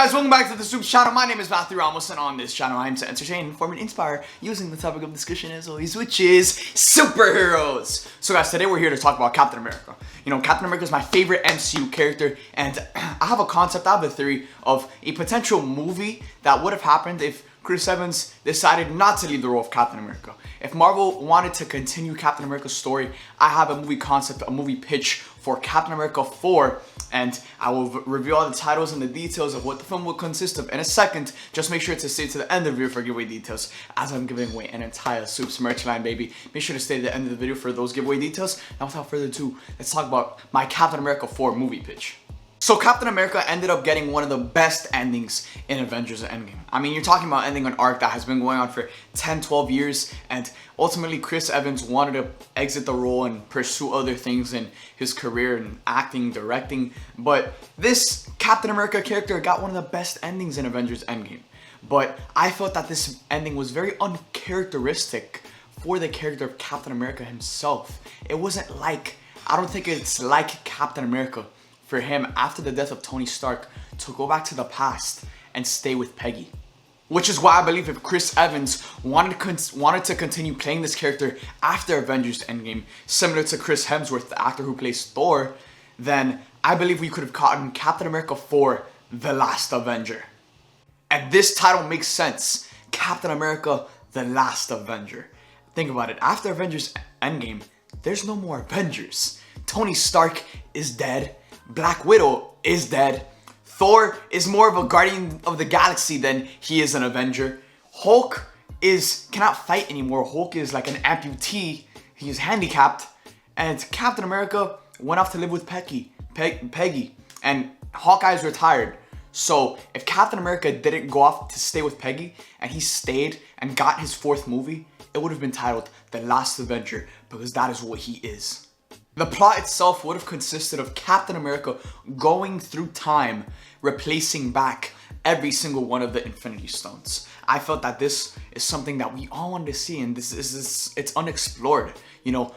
guys, welcome back to the SUPES channel. My name is Matthew Ramos, and on this channel I am to entertain, inform, and inspire using the topic of discussion as always, which is superheroes. So guys, today we're here to talk about Captain America. You know, Captain America is my favorite MCU character, and I have a theory of a potential movie that would have happened if Chris Evans decided not to lead the role of Captain America. If Marvel wanted to continue Captain America's story, I have a movie concept, a movie pitch for Captain America 4, and I will reveal all the titles and the details of what the film will consist of in a second. Just make sure to stay to the end of the video for giveaway details, as I'm giving away an entire SUPES merch line, baby. Make sure to stay to the end of the video for those giveaway details. Now without further ado, let's talk about my Captain America 4 movie pitch. So Captain America ended up getting one of the best endings in Avengers Endgame. I mean, you're talking about ending an arc that has been going on for 10-12 years, and ultimately Chris Evans wanted to exit the role and pursue other things in his career in acting, directing, but this Captain America character got one of the best endings in Avengers Endgame. But I felt that this ending was very uncharacteristic for the character of Captain America himself. It wasn't like, I don't think it's like Captain America for him after the death of Tony Stark to go back to the past and stay with Peggy. Which is why I believe if Chris Evans wanted to continue playing this character after Avengers Endgame, similar to Chris Hemsworth, the actor who plays Thor, then I believe we could have gotten Captain America 4, The Last Avenger. And this title makes sense. Captain America, The Last Avenger. Think about it, after Avengers Endgame, there's no more Avengers. Tony Stark is dead. Black Widow is dead. Thor is more of a guardian of the galaxy than he is an Avenger. Hulk cannot fight anymore. Hulk is like an amputee. He is handicapped. And Captain America went off to live with Peggy. And Hawkeye's retired. So if Captain America didn't go off to stay with Peggy and he stayed and got his 4th movie, it would have been titled The Last Avenger, because that is what he is. The plot itself would have consisted of Captain America going through time, replacing back every single one of the Infinity Stones. I felt that this is something that we all wanted to see, and it's unexplored. You know,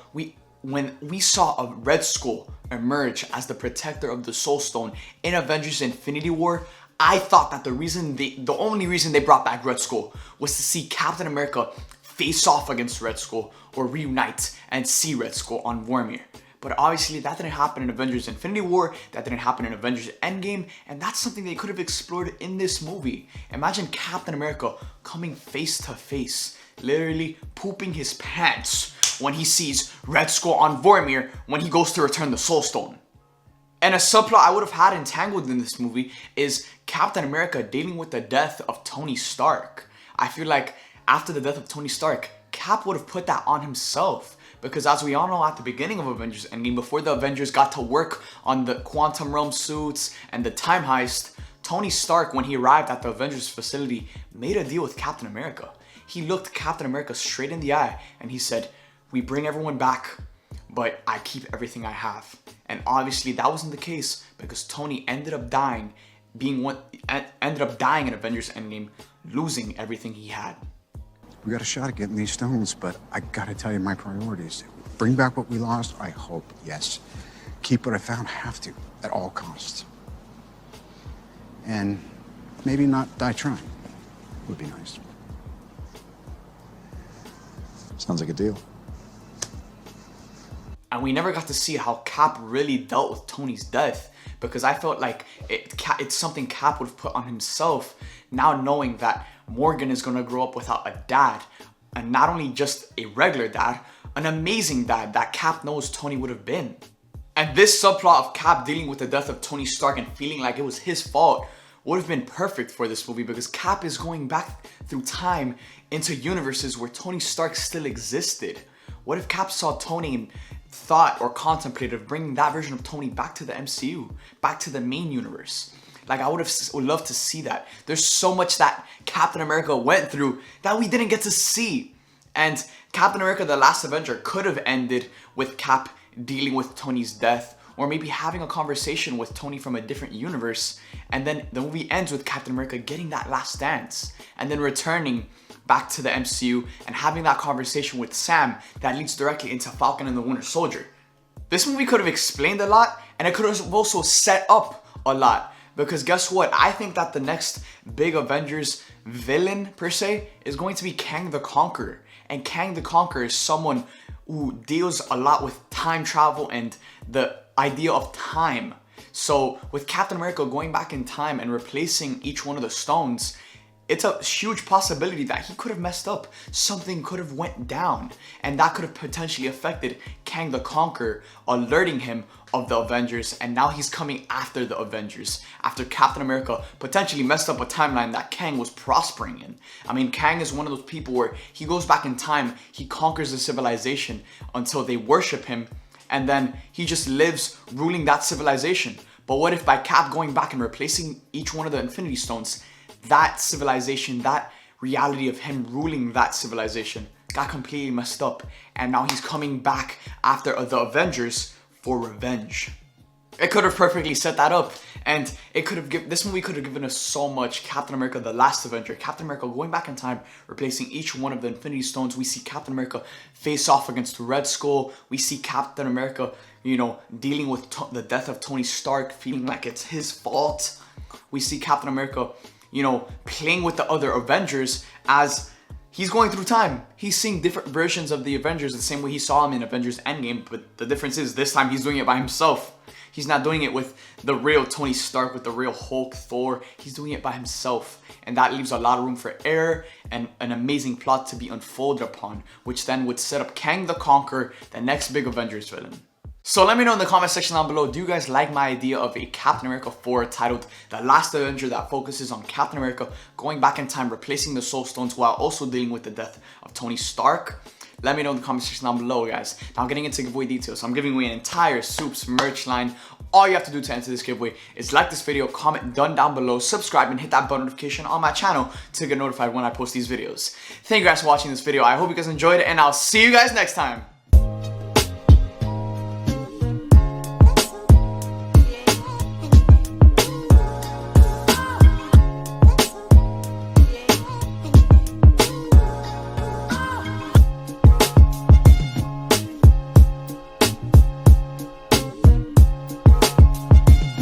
when we saw a Red Skull emerge as the protector of the Soul Stone in Avengers Infinity War, I thought that the only reason they brought back Red Skull was to see Captain America face off against Red Skull or reunite and see Red Skull on Vormir. But obviously that didn't happen in Avengers Infinity War, that didn't happen in Avengers Endgame, and that's something they could have explored in this movie. Imagine Captain America coming face to face, literally pooping his pants when he sees Red Skull on Vormir when he goes to return the Soul Stone. And a subplot I would have had entangled in this movie is Captain America dealing with the death of Tony Stark. I feel like after the death of Tony Stark, Cap would have put that on himself. Because as we all know, at the beginning of Avengers Endgame, before the Avengers got to work on the quantum realm suits and the time heist, Tony Stark, when he arrived at the Avengers facility, made a deal with Captain America. He looked Captain America straight in the eye and he said, "We bring everyone back, but I keep everything I have." And obviously that wasn't the case, because Tony ended up dying, in Avengers Endgame, losing everything he had. We got a shot at getting these stones, but I gotta tell you my priorities. Bring back what we lost, I hope, yes. Keep what I found, have to, at all costs. And maybe not die trying. Would be nice. Sounds like a deal. And we never got to see how Cap really dealt with Tony's death, because I felt like it's something Cap would have put on himself, now knowing that Morgan is going to grow up without a dad, and not only just a regular dad, an amazing dad that Cap knows Tony would have been. And this subplot of Cap dealing with the death of Tony Stark and feeling like it was his fault would have been perfect for this movie, because Cap is going back through time into universes where Tony Stark still existed. What if Cap saw Tony and thought or contemplated of bringing that version of Tony back to the MCU, back to the main universe? Like, I would love to see that. There's so much that Captain America went through that we didn't get to see. And Captain America The Last Avenger could have ended with Cap dealing with Tony's death, or maybe having a conversation with Tony from a different universe, and then the movie ends with Captain America getting that last dance, and then returning back to the MCU and having that conversation with Sam that leads directly into Falcon and the Winter Soldier. This movie could have explained a lot, and it could have also set up a lot. Because guess what? I think that the next big Avengers villain, per se, is going to be Kang the Conqueror. And Kang the Conqueror is someone who deals a lot with time travel and the idea of time. So with Captain America going back in time and replacing each one of the stones, it's a huge possibility that he could have messed up. Something could have went down, and that could have potentially affected Kang the Conqueror, alerting him of the Avengers, and now he's coming after the Avengers, after Captain America potentially messed up a timeline that Kang was prospering in. I mean, Kang is one of those people where he goes back in time, he conquers the civilization until they worship him, and then he just lives ruling that civilization. But what if by Cap going back and replacing each one of the Infinity Stones, that civilization, that reality of him ruling that civilization got completely messed up, and now he's coming back after the Avengers for revenge. It could have perfectly set that up, and it could have this movie could have given us so much. Captain America, the last Avenger, Captain America going back in time, replacing each one of the Infinity Stones. We see Captain America face off against Red Skull. We see Captain America, you know, dealing with the death of Tony Stark, feeling like it's his fault. We see Captain America, you know, playing with the other Avengers as he's going through time. He's seeing different versions of the Avengers the same way he saw them in Avengers Endgame, but the difference is this time he's doing it by himself. He's not doing it with the real Tony Stark, with the real Hulk, Thor. He's doing it by himself, and that leaves a lot of room for error and an amazing plot to be unfolded upon, which then would set up Kang the Conqueror, the next big Avengers villain. So let me know in the comment section down below, do you guys like my idea of a Captain America 4 titled The Last Avenger that focuses on Captain America going back in time, replacing the Soul Stones while also dealing with the death of Tony Stark? Let me know in the comment section down below, guys. Now getting into giveaway details. So I'm giving away an entire SUPES merch line. All you have to do to enter this giveaway is like this video, comment done down below, subscribe, and hit that bell notification on my channel to get notified when I post these videos. Thank you guys for watching this video. I hope you guys enjoyed it, and I'll see you guys next time.